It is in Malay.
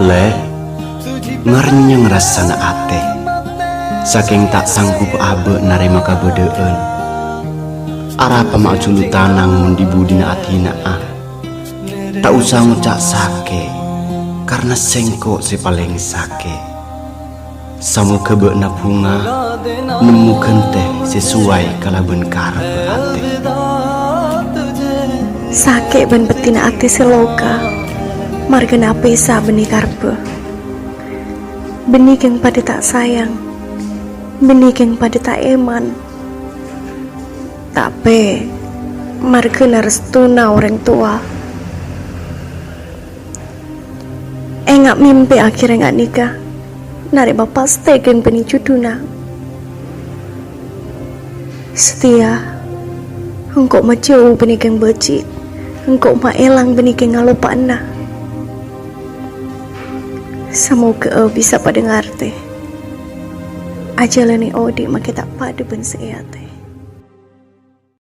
Le, ngarnyang rasana ate, saking tak sanggup abe narima kabedeen. Arapa mak julu tanang mundi budina atina tak usah ngucak sake, karena sengko si paling sake. Samu kebekna bunga, nemu kenteh sesuai kalaben karep ate. Sake ben betina ati seloka, margana pesa benih karpe. Benih yang pada tak sayang, benih yang pada tak eman. Tapi margana restuna orang tua. Engak mimpi akhirnya engak nikah. Nari bapak stegen benih juduna. Setia, engkau majau benih yang becik, engkau ma elang benih yang ngalupana. Semoga bisa pada ngerti. Ajalani odi makai tak pada ben seate.